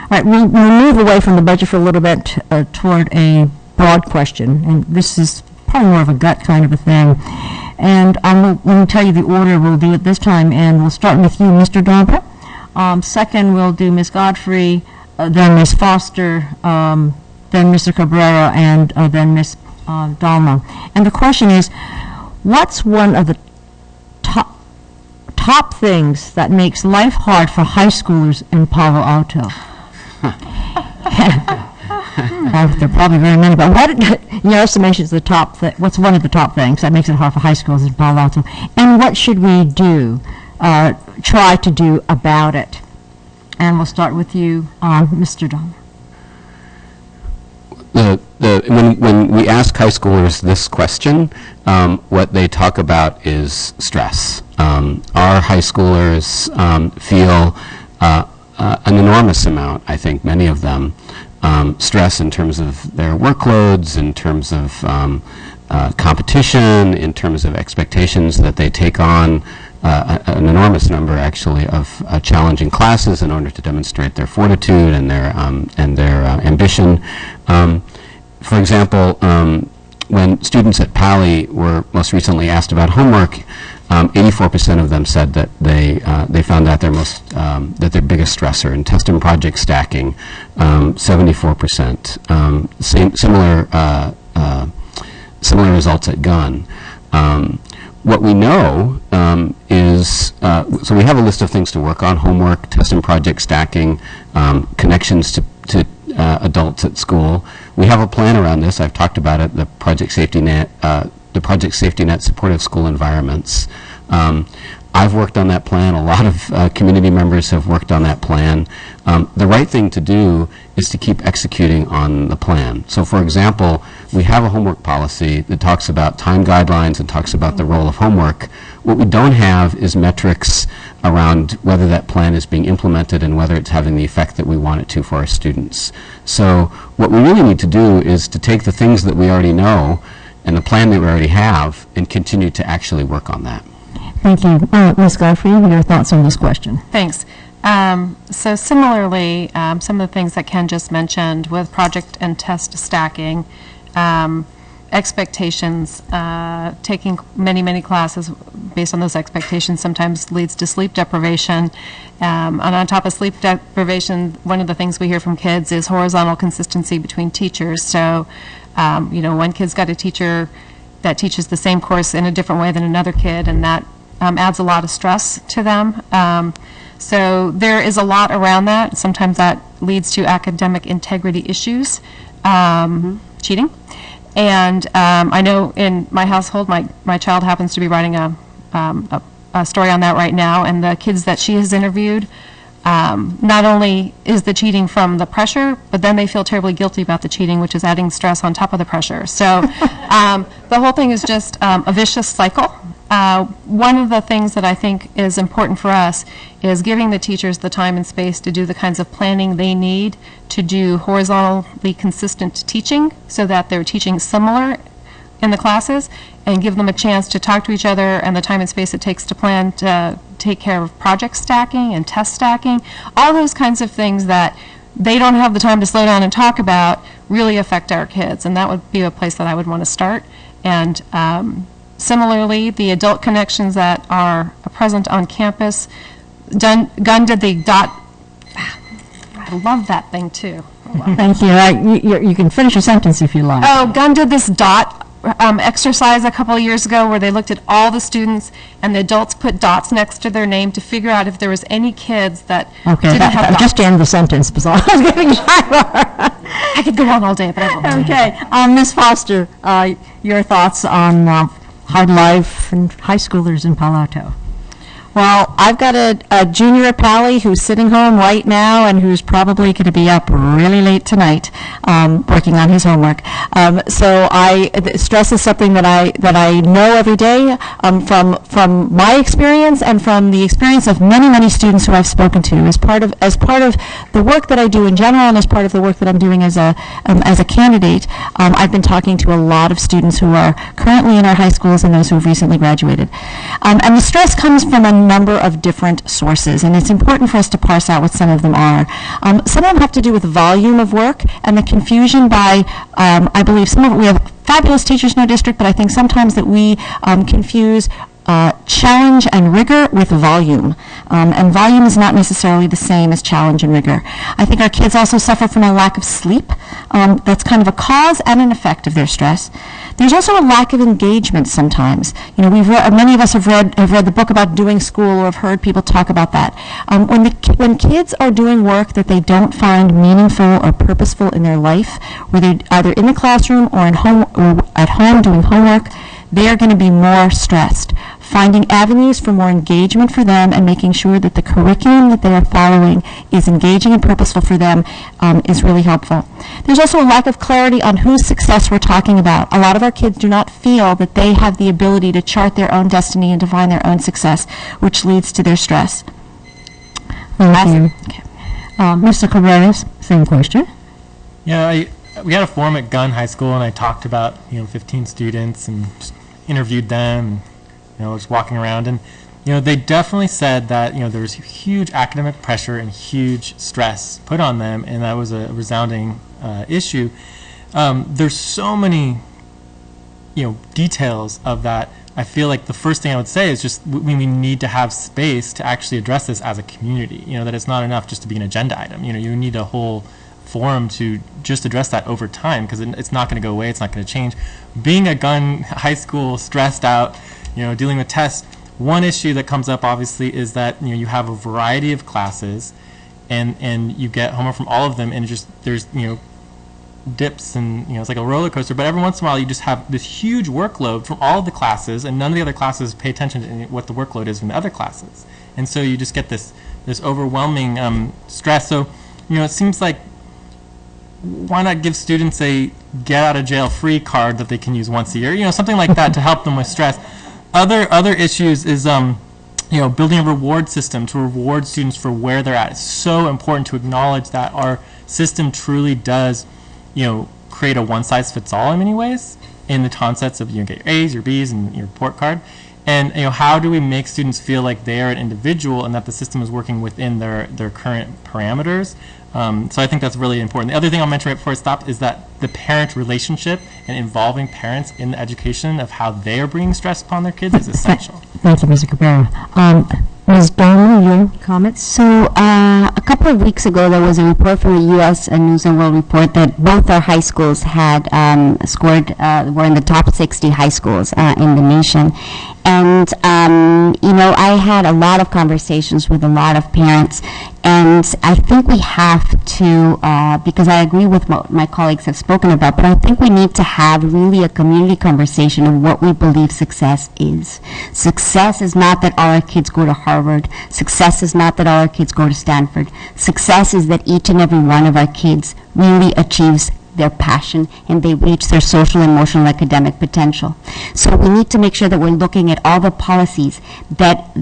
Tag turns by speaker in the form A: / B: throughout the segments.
A: right, we'll move away from the budget for a little bit toward a broad question, and this is probably more of a gut kind of a thing. And let me tell you the order we'll do it this time, and we'll start with you, Mr. Dorper. Second, we'll do Ms. Godfrey, then Ms. Foster, then Mr. Cabrera, and then Ms. Dalma. And the question is, what's one of the top things that makes life hard for high schoolers in Palo Alto? There are probably very many, but what, in your estimation, is the top what's one of the top things that makes it hard for high schools in Palo Alto? And what should we do, try to do about it? And we'll start with you, Mr. Don.
B: When we ask high schoolers this question, what they talk about is stress. Our high schoolers feel an enormous amount, I think, many of them, stress in terms of their workloads, in terms of competition, in terms of expectations that they take on, an enormous number, actually, of challenging classes in order to demonstrate their fortitude and their ambition. For example, when students at Pali were most recently asked about homework, 84% of them said that they found that that their biggest stressor in test and project stacking. 74%. Similar results at Gun. What we know is, so we have a list of things to work on: homework, test and project stacking, connections to adults at school. We have a plan around this. I've talked about it, the Project Safety Net, supportive school environments. I've worked on that plan. A lot of community members have worked on that plan. The right thing to do is to keep executing on the plan. So, for example, we have a homework policy that talks about time guidelines and talks about the role of homework. What we don't have is metrics around whether that plan is being implemented and whether it's having the effect that we want it to for our students. So what we really need to do is to take the things that we already know and the plan that we already have and continue to actually work on that.
A: Thank you. Ms. Godfrey, your thoughts on this question?
C: Thanks. So similarly, some of the things that Ken just mentioned with project and test stacking, expectations, taking many classes based on those expectations sometimes leads to sleep deprivation. And on top of sleep deprivation, one of the things we hear from kids is horizontal consistency between teachers. So, one kid's got a teacher that teaches the same course in a different way than another kid, and that adds a lot of stress to them. So there is a lot around that. Sometimes that leads to academic integrity issues, cheating. And I know in my household, my child happens to be writing a story on that right now, and the kids that she has interviewed, not only is the cheating from the pressure, but then they feel terribly guilty about the cheating, which is adding stress on top of the pressure. So the whole thing is just a vicious cycle. One of the things that I think is important for us is giving the teachers the time and space to do the kinds of planning they need to do horizontally consistent teaching so that they're teaching similar in the classes, and give them a chance to talk to each other and the time and space it takes to plan to take care of project stacking and test stacking. All those kinds of things that they don't have the time to slow down and talk about really affect our kids, and that would be a place that I would want to start. And similarly, the adult connections that are present on campus. Gun did the dot. I love that thing too.
A: Thank you. You can finish your sentence if you like.
C: Oh, Gun did this dot exercise a couple of years ago where they looked at all the students and the adults put dots next to their name to figure out if there was any kids that didn't have dots.
A: Just to end the sentence, because I was getting shy.
C: I could go on all day, but I won't.
A: Okay. Ms. Foster, your thoughts on hard life and high schoolers in Palo Alto?
D: Well, I've got a junior at Pali who's sitting home right now and who's probably going to be up really late tonight working on his homework. So stress is something that I know every day from my experience and from the experience of many students who I've spoken to as part of the work that I do in general and as part of the work that I'm doing as a candidate. I've been talking to a lot of students who are currently in our high schools and those who have recently graduated. And the stress comes from a number of different sources, and it's important for us to parse out what some of them are. Some of them have to do with volume of work and the confusion by, I believe, some of it, we have fabulous teachers in our district, but I think sometimes that we confuse challenge and rigor with volume. And volume is not necessarily the same as challenge and rigor. I think our kids also suffer from a lack of sleep. That's kind of a cause and an effect of their stress. There's also a lack of engagement sometimes. You know, many of us have read the book about doing school or have heard people talk about that. When kids are doing work that they don't find meaningful or purposeful in their life, where they're either in the classroom or at home doing homework, they are going to be more stressed. Finding avenues for more engagement for them and making sure that the curriculum that they are following is engaging and purposeful for them is really helpful. There's also a lack of clarity on whose success we're talking about. A lot of our kids do not feel that they have the ability to chart their own destiny and define their own success, which leads to their stress.
A: Thank you. Okay. Mr. Cabrera's, same question.
E: Yeah, we had a forum at Gunn High School, and I talked about 15 students and just interviewed them. Just walking around, and they definitely said that there was huge academic pressure and huge stress put on them, and that was a resounding issue. There's so many details of that. I feel like the first thing I would say is just we need to have space to actually address this as a community. That it's not enough just to be an agenda item. You need a whole forum to just address that over time, because it's not going to go away. It's not going to change. Being a Gunn High School stressed out, dealing with tests, one issue that comes up obviously is that you have a variety of classes, and you get homework from all of them, and there's dips, and it's like a roller coaster. But every once in a while, you just have this huge workload from all of the classes, and none of the other classes pay attention to what the workload is from the other classes, and so you just get this overwhelming stress. So it seems like, why not give students a get out of jail free card that they can use once a year, something like that to help them with stress. Other issues is building a reward system to reward students for where they're at. It's so important to acknowledge that our system truly does create a one-size-fits-all in many ways, in the concepts of get your A's, your B's, and your report card. And how do we make students feel like they are an individual and that the system is working within their current parameters? So I think that's really important. The other thing I'll mention right before I stop is that the parent relationship and involving parents in the education of how they are bringing stress upon their kids is essential.
A: Thank you, Mr. Cabrera. Ms. Donnelly, your comments?
F: So a couple of weeks ago, there was a report from the U.S. News and World Report that both our high schools had were in the top 60 high schools in the nation. And, I had a lot of conversations with a lot of parents, and I think we have to, because I agree with what my colleagues have spoken about, but I think we need to have really a community conversation of what we believe success is. Success is not that all our kids go to Harvard. Success is not that all our kids go to Stanford. Success is that each and every one of our kids really achieves their passion and they reach their social, emotional, academic potential. So we need to make sure that we're looking at all the policies that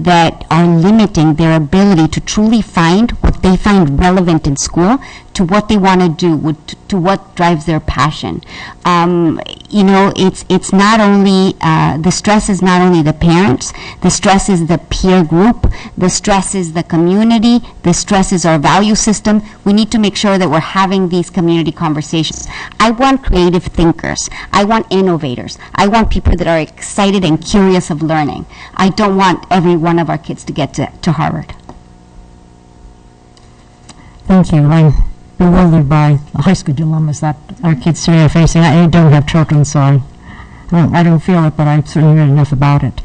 F: are limiting their ability to truly find what they find relevant in school to what they want to do, to what drives their passion. It's not only, the stress is not only the parents, the stress is the peer group, the stress is the community, the stress is our value system. We need to make sure that we're having these community conversations. I want creative thinkers. I want innovators. I want people that are excited and curious of learning. I don't want every one of our kids to get to Harvard.
A: Thank you. I'm bewildered by the high school dilemmas that our kids are facing. I don't have children, so I don't feel it, but I've certainly read enough about it.